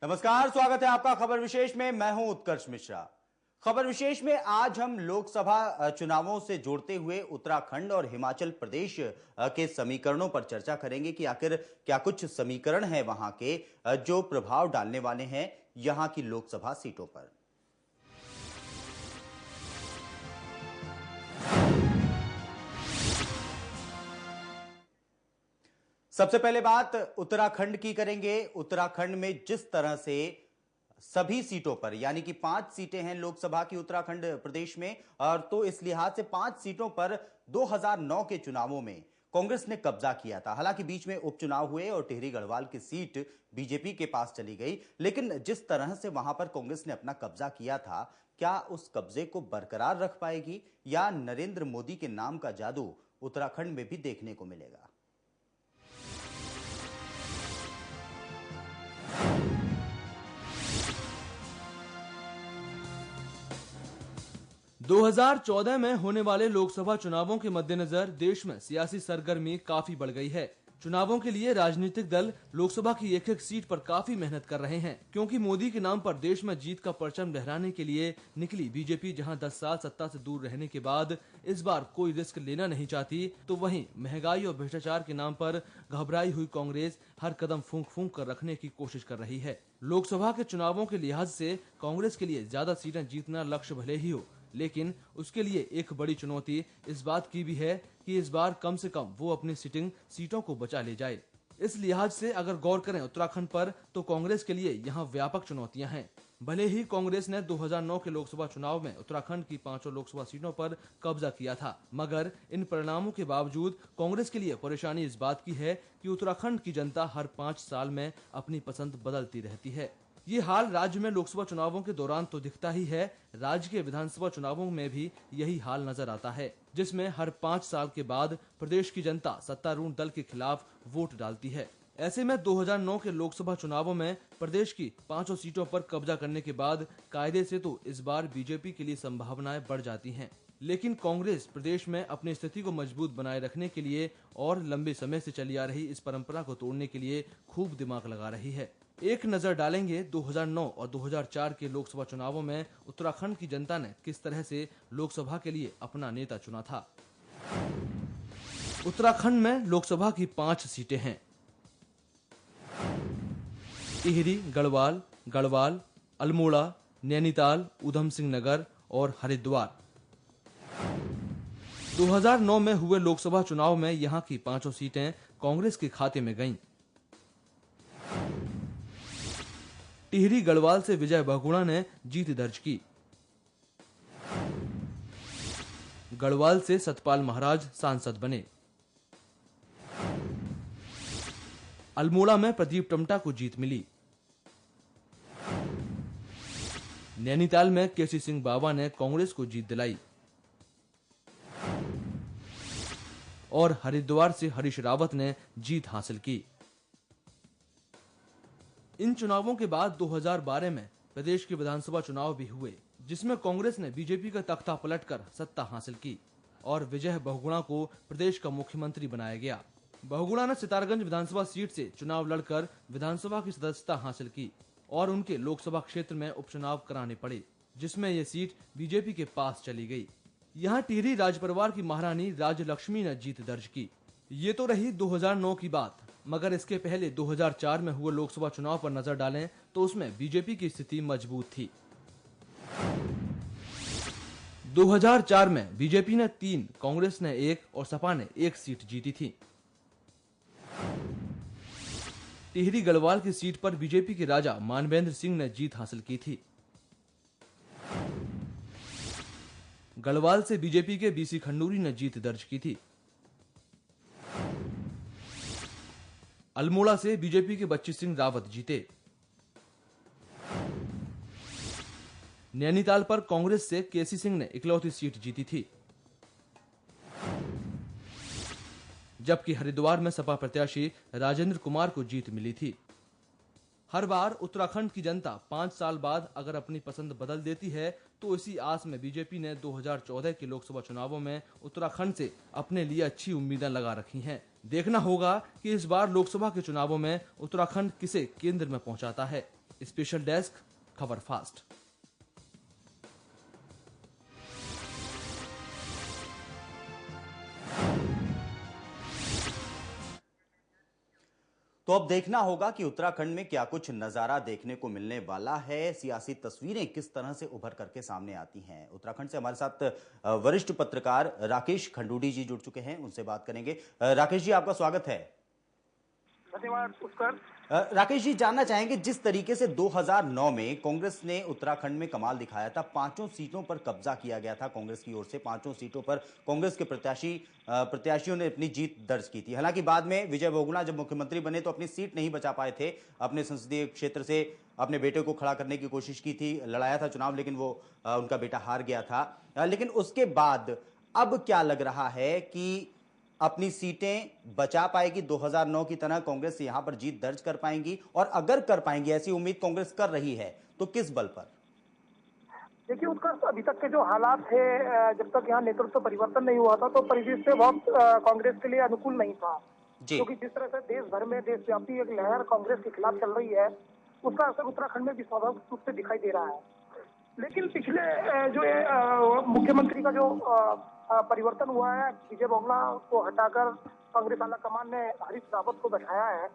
नमस्कार, स्वागत है आपका खबर विशेष में। मैं हूं उत्कर्ष मिश्रा। खबर विशेष में आज हम लोकसभा चुनावों से जोड़ते हुए उत्तराखंड और हिमाचल प्रदेश के समीकरणों पर चर्चा करेंगे कि आखिर क्या कुछ समीकरण हैं वहां के जो प्रभाव डालने वाले हैं यहां की लोकसभा सीटों पर। सबसे पहले बात उत्तराखंड की करेंगे। उत्तराखंड में जिस तरह से सभी सीटों पर यानी कि 5 सीटें हैं लोकसभा की उत्तराखंड प्रदेश में, और तो इस लिहाज से 5 सीटों पर 2009 के चुनावों में कांग्रेस ने कब्जा किया था। हालांकि बीच में उपचुनाव हुए और टिहरी गढ़वाल की सीट बीजेपी के पास चली गई, लेकिन जिस तरह से वहां पर कांग्रेस ने अपना कब्जा किया था, क्या उस कब्जे को बरकरार रख पाएगी या नरेंद्र मोदी के नाम का जादू उत्तराखंड में भी देखने को मिलेगा। दो 2014 में होने वाले लोकसभा चुनावों के मद्देनजर देश में सियासी सरगर्मी काफी बढ़ गई है। चुनावों के लिए राजनीतिक दल लोकसभा की एक एक सीट पर काफी मेहनत कर रहे हैं, क्योंकि मोदी के नाम पर देश में जीत का परचम लहराने के लिए निकली बीजेपी जहां 10 साल सत्ता से दूर रहने के बाद इस बार कोई रिस्क लेना नहीं चाहती, तो वहीं महंगाई और भ्रष्टाचार के नाम पर घबराई हुई कांग्रेस हर कदम फूंक फूंक कर रखने की कोशिश कर रही है। लोकसभा के चुनावों के लिहाज से कांग्रेस के लिए ज्यादा सीटें जीतना लक्ष्य भले ही हो, लेकिन उसके लिए एक बड़ी चुनौती इस बात की भी है कि इस बार कम से कम वो अपनी सिटिंग सीटों को बचा ले जाए। इस लिहाज से अगर गौर करें उत्तराखंड पर, तो कांग्रेस के लिए यहाँ व्यापक चुनौतियां हैं। भले ही कांग्रेस ने 2009 के लोकसभा चुनाव में उत्तराखंड की 5 लोकसभा सीटों पर कब्जा किया था, मगर इन परिणामों के बावजूद कांग्रेस के लिए परेशानी इस बात की है कि उत्तराखंड की जनता हर 5 साल में अपनी पसंद बदलती रहती है। ये हाल राज्य में लोकसभा चुनावों के दौरान तो दिखता ही है, राज्य के विधानसभा चुनावों में भी यही हाल नजर आता है, जिसमें हर 5 साल के बाद प्रदेश की जनता सत्तारूढ़ दल के खिलाफ वोट डालती है। ऐसे में 2009 के लोकसभा चुनावों में प्रदेश की 5 सीटों पर कब्जा करने के बाद कायदे से तो इस बार बीजेपी के लिए संभावनाएं बढ़ जाती हैं, लेकिन कांग्रेस प्रदेश में अपनी स्थिति को मजबूत बनाए रखने के लिए और लंबे समय से चली आ रही इस परंपरा को तोड़ने के लिए खूब दिमाग लगा रही है। एक नजर डालेंगे 2009 और 2004 के लोकसभा चुनावों में उत्तराखंड की जनता ने किस तरह से लोकसभा के लिए अपना नेता चुना था। उत्तराखंड में लोकसभा की 5 सीटें हैं। टिहरी गढ़वाल, गढ़वाल, अल्मोड़ा, नैनीताल, ऊधम सिंह नगर और हरिद्वार। 2009 में हुए लोकसभा चुनाव में यहां की 5 सीटें कांग्रेस के खाते में गईं। टिहरी गढ़वाल से विजय बहुगुणा ने जीत दर्ज की। गढ़वाल से सतपाल महाराज सांसद बने। अल्मोड़ा में प्रदीप टमटा को जीत मिली। नैनीताल में केसी सिंह बाबा ने कांग्रेस को जीत दिलाई और हरिद्वार से हरीश रावत ने जीत हासिल की। इन चुनावों के बाद 2012 में प्रदेश के विधानसभा चुनाव भी हुए, जिसमें कांग्रेस ने बीजेपी का तख्ता पलटकर सत्ता हासिल की और विजय बहुगुणा को प्रदेश का मुख्यमंत्री बनाया गया। बहुगुणा ने सितारगंज विधानसभा सीट से चुनाव लड़कर विधानसभा की सदस्यता हासिल की और उनके लोकसभा क्षेत्र में उपचुनाव कराने पड़े, जिसमें ये सीट बीजेपी के पास चली गई। यहाँ टिहरी राजपरिवार की महारानी राजलक्ष्मी ने जीत दर्ज की। ये तो रही 2009 की बात, मगर इसके पहले 2004 में हुए लोकसभा चुनाव पर नजर डालें तो उसमें बीजेपी की स्थिति मजबूत थी। 2004 में बीजेपी ने 3, कांग्रेस ने 1 और सपा ने 1 सीट जीती थी। टिहरी गढ़वाल की सीट पर बीजेपी के राजा मानवेंद्र सिंह ने जीत हासिल की थी। गढ़वाल से बीजेपी के बीसी खंडूरी ने जीत दर्ज की थी। अल्मोड़ा से बीजेपी के बच्ची सिंह रावत जीते। नैनीताल पर कांग्रेस से केसी सिंह ने इकलौती सीट जीती थी, जबकि हरिद्वार में सपा प्रत्याशी राजेंद्र कुमार को जीत मिली थी। हर बार उत्तराखंड की जनता 5 साल बाद अगर अपनी पसंद बदल देती है, तो इसी आस में बीजेपी ने 2014 के लोकसभा चुनावों में उत्तराखंड से अपने लिए अच्छी उम्मीदें लगा रखी हैं। देखना होगा कि इस बार लोकसभा के चुनावों में उत्तराखंड किसे केंद्र में पहुंचाता है। स्पेशल डेस्क, खबर फास्ट। तो अब देखना होगा कि उत्तराखंड में क्या कुछ नजारा देखने को मिलने वाला है, सियासी तस्वीरें किस तरह से उभर करके सामने आती हैं। उत्तराखंड से हमारे साथ वरिष्ठ पत्रकार राकेश खंडूड़ी जी जुड़ चुके हैं, उनसे बात करेंगे। राकेश जी, आपका स्वागत है। धन्यवाद पुष्कर। राकेश जी, जानना चाहेंगे, जिस तरीके से 2009 में कांग्रेस ने उत्तराखंड में कमाल दिखाया था, 5 सीटों पर कब्जा किया गया था कांग्रेस की ओर से, 5 सीटों पर कांग्रेस के प्रत्याशियों ने अपनी जीत दर्ज की थी। हालांकि बाद में विजय बहुगुणा जब मुख्यमंत्री बने तो अपनी सीट नहीं बचा पाए थे, अपने संसदीय क्षेत्र से अपने बेटे को खड़ा करने की कोशिश की थी, लड़ाया था चुनाव, लेकिन वो उनका बेटा हार गया था। लेकिन उसके बाद अब क्या लग रहा है कि अपनी सीटें बचा पाएगी 2009 की तरह, कांग्रेस यहां पर जीत दर्ज कर पाएंगी? और अगर कर पाएंगी, ऐसी उम्मीद कांग्रेस कर रही है, तो किस बल पर? देखिए, उसका अभी तक के जो हालात थे, जब तक यहाँ नेतृत्व परिवर्तन नहीं हुआ था तो परिदृश्य बहुत कांग्रेस के लिए अनुकूल नहीं था। क्योंकि जिस तरह से देश भर में देशव्यापी एक लहर कांग्रेस के खिलाफ चल रही है, उसका असर उत्तराखंड में भी स्वाभाविक रूप से दिखाई दे रहा है। लेकिन पिछले जो मुख्यमंत्री का जो परिवर्तन हुआ है, विजय बहुगुणा को हटाकर कांग्रेस आला कमान ने हरीश रावत को बैठाया है,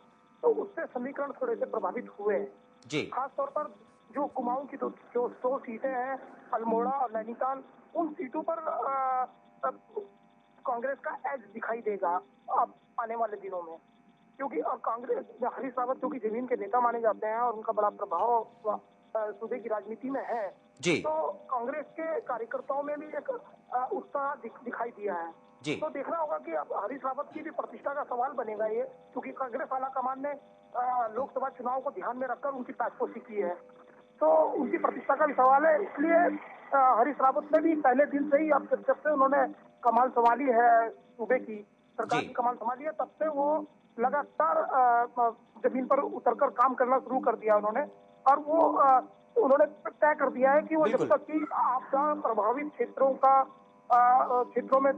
तो उससे समीकरण थोड़े से प्रभावित हुए हैं। खासतौर पर जो कुमाऊं की जो 100 सीटें हैं, अल्मोड़ा और नैनीताल, उन सीटों पर कांग्रेस का एज दिखाई देगा अब आने वाले दिनों में। क्योंकि कांग्रेस, हरीश रावत जो कि जमीन के नेता माने जाते हैं और उनका बड़ा प्रभाव सूबे की राजनीति में है, तो कांग्रेस के कार्यकर्ताओं में भी एक उत्साह दिखाई दिया है। तो देखना होगा कि अब हरीश रावत की भी प्रतिष्ठा का सवाल बनेगा ये, क्योंकि कांग्रेस आला कमान ने लोकसभा चुनाव को ध्यान में रखकर उनकी ताजपोशी की है, तो उनकी प्रतिष्ठा का भी सवाल है। इसलिए हरीश रावत ने भी पहले दिन से ही, अब जब से उन्होंने कमान संभाली है, सूबे की सरकार की कमान संभाली है, तब से वो लगातार जमीन पर उतरकर काम करना शुरू कर दिया उन्होंने। और वो उन्होंने तय कर दिया है कि वो जब तक कि आपदा प्रभावित क्षेत्रों में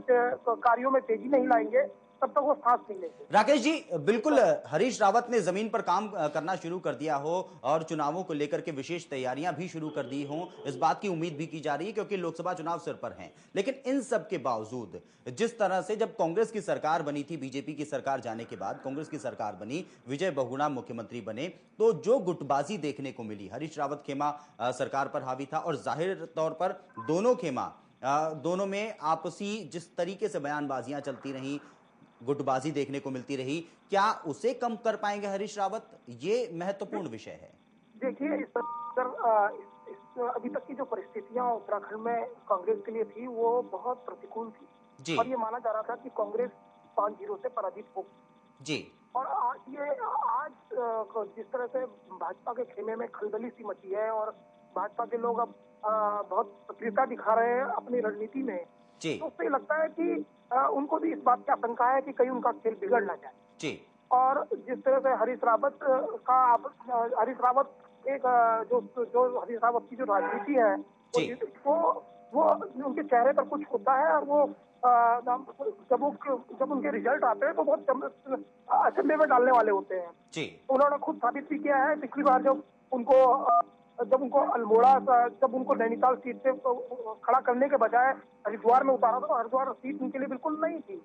कार्यों में तेजी नहीं लाएंगे, तब तक वो सांस नहीं लेंगे। राकेश जी, बिल्कुल, हरीश रावत ने जमीन पर काम करना शुरू कर दिया हो और चुनावों को लेकर के विशेष तैयारियां भी शुरू कर दी हो, इस बात की उम्मीद भी की जा रही है, क्योंकि लोकसभा चुनाव सिर पर हैं। लेकिन इन सब के बावजूद, जिस तरह से जब कांग्रेस की सरकार बनी थी, बीजेपी की सरकार जाने के बाद कांग्रेस की सरकार बनी, विजय बहुगुणा मुख्यमंत्री बने, तो जो गुटबाजी देखने को मिली, हरीश रावत खेमा सरकार पर हावी था और जाहिर तौर पर दोनों में आपसी जिस तरीके से बयानबाजियां चलती रहीं, गुटबाजी देखने को मिलती रही, क्या उसे कम कर पाएंगे हरीश रावत? ये महत्वपूर्ण विषय है। देखिए, अभी तक की जो परिस्थितियां उत्तराखंड में कांग्रेस के लिए थी, वो बहुत प्रतिकूल थी और ये माना जा रहा था कि कांग्रेस 5-0 से पराजित होगी। और आज जिस तरह से भाजपा के खेमे में खलबली सी मची है और भाजपा के लोग अब बहुत सक्रियता दिखा रहे हैं अपनी रणनीति में, तो उससे लगता है कि उनको भी इस बात की आशंका है कि कहीं उनका खेल बिगड़ ना जाए। और जिस तरह से हरीश रावत एक जो हरीश रावत की जो राजनीति है, वो उनके चेहरे पर कुछ होता है और वो जब उनके रिजल्ट आते हैं तो बहुत अचंभे में डालने वाले होते हैं। उन्होंने खुद साबित भी किया है। पिछली बार जब उनको अल्मोड़ा, जब उनको नैनीताल सीट से खड़ा करने के बजाय हरिद्वार में उतारा था, तो हरिद्वार सीट उनके लिए बिल्कुल नहीं थी,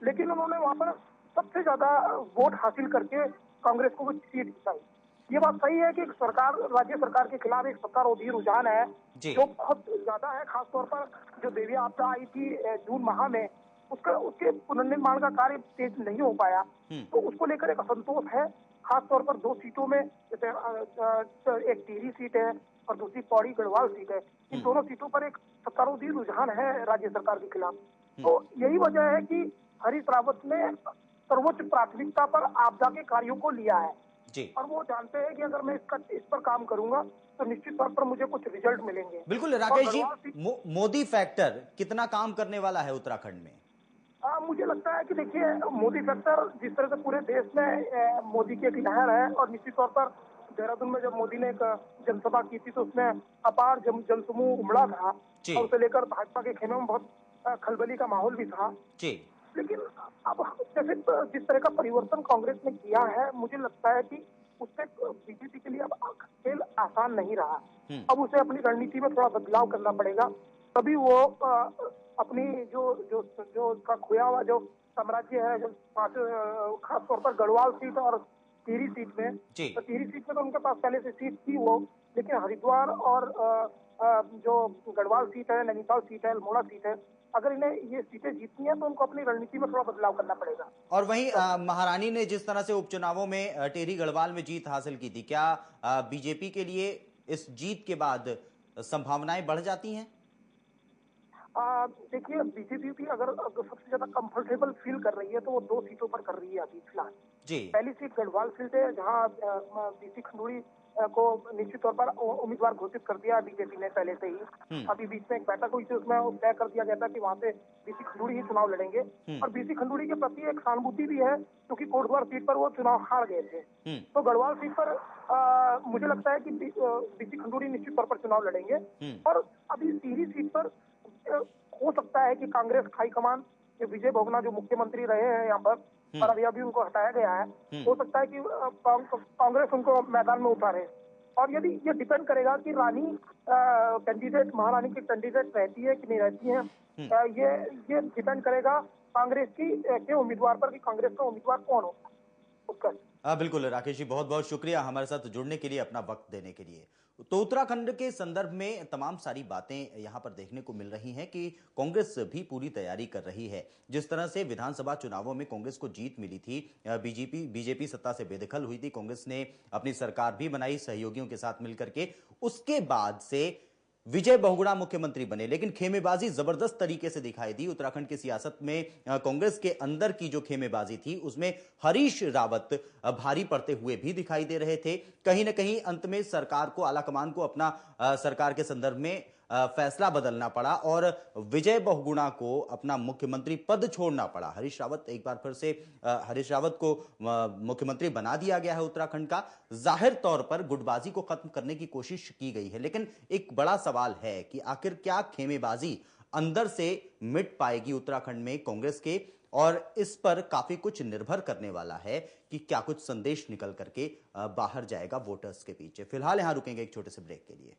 लेकिन उन्होंने वहां पर सबसे ज्यादा वोट हासिल करके कांग्रेस को कुछ सीट जिताई। ये बात सही है कि राज्य सरकार के खिलाफ एक सत्तारोधी रुझान है जो बहुत ज्यादा है। खासतौर पर जो देवी आपदा आई थी जून माह में, उसके पुनर्निर्माण का कार्य तेज नहीं हो पाया, तो उसको लेकर एक असंतोष है। खासतौर पर 2 सीटों में, जैसे एक टिहरी सीट है और दूसरी पौड़ी गढ़वाल सीट है, इन दोनों सीटों पर एक सत्तारूढ़ रुझान है राज्य सरकार के खिलाफ। तो यही वजह है कि हरीश रावत ने सर्वोच्च प्राथमिकता पर आपदा के कार्यों को लिया है और वो जानते हैं कि अगर मैं इस पर काम करूंगा तो निश्चित तौर पर मुझे कुछ रिजल्ट मिलेंगे। बिल्कुल राकेश जी, मोदी फैक्टर कितना काम करने वाला है उत्तराखंड में? मुझे लगता है कि देखिए, मोदी फैक्टर जिस तरह से पूरे देश में मोदी की एक लहर है और निश्चित तौर पर देहरादून में जब मोदी ने एक जनसभा की थी तो उसमें अपार जनसमूह उमड़ा था और उसे लेकर भाजपा के खेमे में बहुत खलबली का माहौल भी था। लेकिन अब जैसे जिस तरह का परिवर्तन कांग्रेस ने किया है, मुझे लगता है कि उससे बीजेपी के लिए अब खेल आसान नहीं रहा। अब उसे अपनी रणनीति में थोड़ा बदलाव करना पड़ेगा, तभी वो अपनी जो जो जो उसका खोया हुआ जो साम्राज्य है, जो खासतौर पर गढ़वाल सीट और टिहरी सीट में, तो टिहरी सीट में तो उनके पास पहले से सीट थी वो, लेकिन हरिद्वार और जो गढ़वाल सीट है, नैनीताल सीट है, अल्मोड़ा सीट है, अगर इन्हें ये सीटें जीतनी है तो उनको अपनी रणनीति में थोड़ा बदलाव करना पड़ेगा। और वहीं महारानी ने जिस तरह से उपचुनावों में टिहरी गढ़वाल में जीत हासिल की थी, क्या बीजेपी के लिए इस जीत के बाद संभावनाएं बढ़ जाती हैं? देखिए, बीजेपी भी अगर सबसे ज्यादा कंफर्टेबल फील कर रही है तो वो 2 सीटों पर कर रही है अभी फिलहाल। पहली सीट गढ़वाल सीट है, जहां बीसी खंडूड़ी को निश्चित तौर पर उम्मीदवार घोषित कर दिया बीजेपी ने पहले से ही। अभी बीच में एक बैठक हुई थी, उसमें तय कर दिया गया था कि वहां से बीसी खंडूड़ी ही चुनाव लड़ेंगे, और बीसी खंडूड़ी के प्रति एक सहानुभूति भी है क्योंकि कोटद्वार सीट पर वो चुनाव हार गए थे। तो गढ़वाल सीट पर मुझे लगता है कि बीसी खंडूड़ी निश्चित तौर पर चुनाव लड़ेंगे। और अभी टिहरी सीट पर हो सकता है कि कांग्रेस हाईकमान, जो विजय बहुगुणा जो मुख्यमंत्री रहे हैं यहाँ पर, और अभी उनको हटाया गया है, हो सकता है कि कांग्रेस उनको मैदान में उतारे। और यदि ये डिपेंड करेगा कि रानी कैंडिडेट, महारानी की कैंडिडेट रहती है कि नहीं रहती है, ये डिपेंड करेगा कांग्रेस के उम्मीदवार पर कि कांग्रेस का उम्मीदवार कौन हो उसका। बिल्कुल राकेश जी, बहुत बहुत शुक्रिया हमारे साथ जुड़ने के लिए, अपना वक्त देने के लिए। तो उत्तराखंड के संदर्भ में तमाम सारी बातें यहां पर देखने को मिल रही हैं कि कांग्रेस भी पूरी तैयारी कर रही है। जिस तरह से विधानसभा चुनावों में कांग्रेस को जीत मिली थी, बीजेपी सत्ता से बेदखल हुई थी, कांग्रेस ने अपनी सरकार भी बनाई सहयोगियों के साथ मिलकर के, उसके बाद से विजय बहुगुणा मुख्यमंत्री बने, लेकिन खेमेबाजी जबरदस्त तरीके से दिखाई दी। उत्तराखंड की सियासत में कांग्रेस के अंदर की जो खेमेबाजी थी उसमें हरीश रावत भारी पड़ते हुए भी दिखाई दे रहे थे। कहीं ना कहीं अंत में सरकार को, आलाकमान को अपना सरकार के संदर्भ में फैसला बदलना पड़ा और विजय बहुगुणा को अपना मुख्यमंत्री पद छोड़ना पड़ा। हरीश रावत, एक बार फिर से हरीश रावत को मुख्यमंत्री बना दिया गया है उत्तराखंड का। जाहिर तौर पर गुटबाजी को खत्म करने की कोशिश की गई है, लेकिन एक बड़ा सवाल है कि आखिर क्या खेमेबाजी अंदर से मिट पाएगी उत्तराखंड में कांग्रेस के, और इस पर काफी कुछ निर्भर करने वाला है कि क्या कुछ संदेश निकल करके बाहर जाएगा वोटर्स के पीछे। फिलहाल यहां रुकेंगे एक छोटे से ब्रेक के लिए।